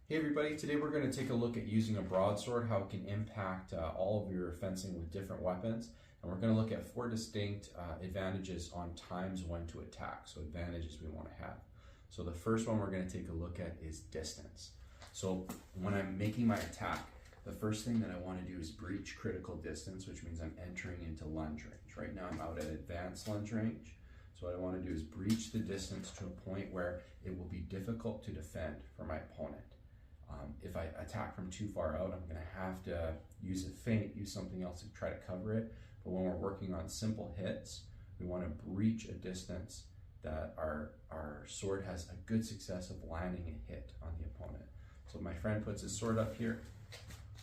Hey everybody, today we're going to take a look at using a broadsword, how it can impact all of your fencing with different weapons. And we're going to look at 4 distinct advantages on times when to attack, so advantages we want to have. So the first one we're going to take a look at is distance. So when I'm making my attack, the first thing that I want to do is breach critical distance, which means I'm entering into lunge range. Right now I'm out at advanced lunge range. So what I want to do is breach the distance to a point where it will be difficult to defend for my opponent. If I attack from too far out, I'm going to have to use a feint, use something else to try to cover it. But when we're working on simple hits, we want to breach a distance that our sword has a good success of landing a hit on the opponent. So my friend puts his sword up here.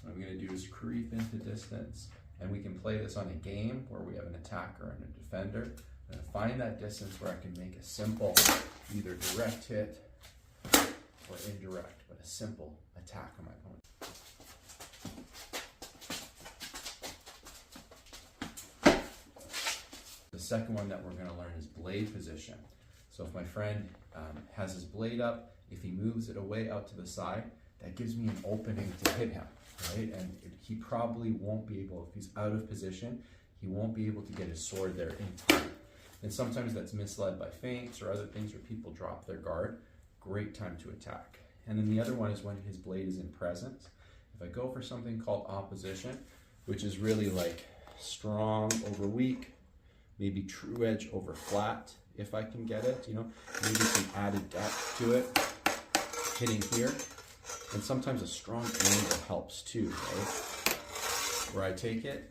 What I'm going to do is creep into distance, and we can play this on a game where we have an attacker and a defender. I'm going to find that distance where I can make a simple, either direct hit or indirect, but a simple attack on my opponent. The second one that we're going to learn is blade position. So if my friend has his blade up, if he moves it away out to the side, that gives me an opening to hit him, right? And he probably won't be able, if he's out of position, he won't be able to get his sword there in time. And sometimes that's misled by feints or other things where people drop their guard. Great time to attack. And then the other one is when his blade is in presence. If I go for something called opposition, which is really like strong over weak, maybe true edge over flat, if I can get it, maybe some added depth to it, hitting here. And sometimes a strong angle helps too, right? Where I take it,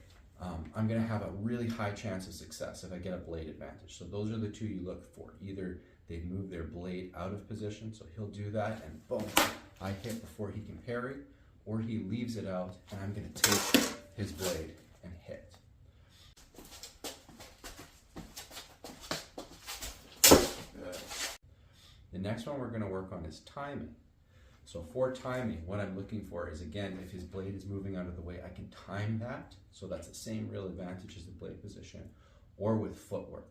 I'm gonna have a really high chance of success if I get a blade advantage. So those are the two you look for. Either they move their blade out of position, so he'll do that, and boom, I hit before he can parry, or he leaves it out, and I'm gonna take his blade and hit. Good. The next one we're gonna work on is timing. So for timing, what I'm looking for is, again, if his blade is moving out of the way, I can time that. So that's the same real advantage as the blade position, or with footwork.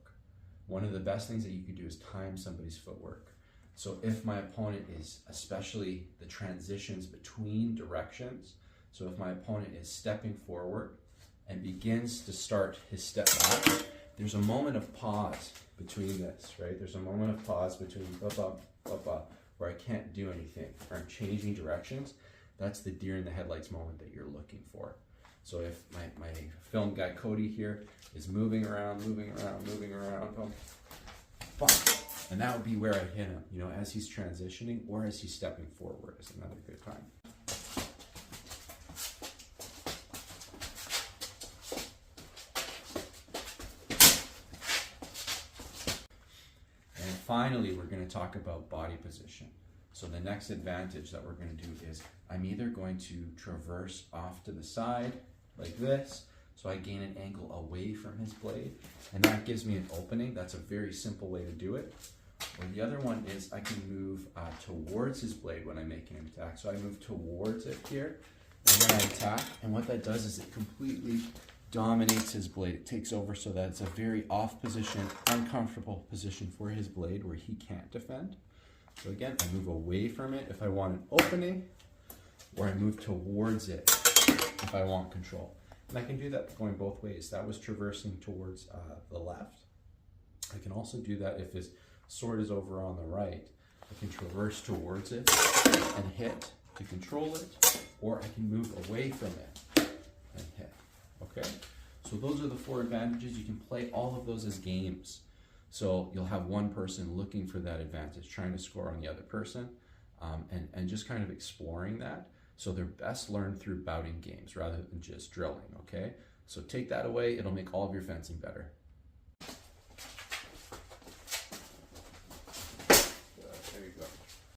One of the best things that you could do is time somebody's footwork. So if my opponent is, especially the transitions between directions, so if my opponent is stepping forward and begins to start his step back, there's a moment of pause between this, right? There's a moment of pause between where I can't do anything, or I'm changing directions. That's the deer in the headlights moment that you're looking for. So if my film guy Cody here is moving around, boom, and that would be where I hit him, as he's transitioning or as he's stepping forward is another good time. And finally, we're going to talk about body position. So the next advantage that we're going to do is I'm either going to traverse off to the side like this, so I gain an angle away from his blade, and that gives me an opening. That's a very simple way to do it. Or the other one is I can move towards his blade when I'm making an attack. So I move towards it here, and then I attack, and what that does is it completely dominates his blade. It takes over so that it's a very off position, uncomfortable position for his blade where he can't defend. So again, I move away from it if I want an opening, or I move towards it if I want control. And I can do that going both ways. That was traversing towards the left. I can also do that if his sword is over on the right. I can traverse towards it and hit to control it, or I can move away from it and hit. Okay? So those are the 4 advantages. You can play all of those as games. So you'll have one person looking for that advantage, trying to score on the other person, and just kind of exploring that. So they're best learned through bouting games rather than just drilling, okay? So take that away, it'll make all of your fencing better.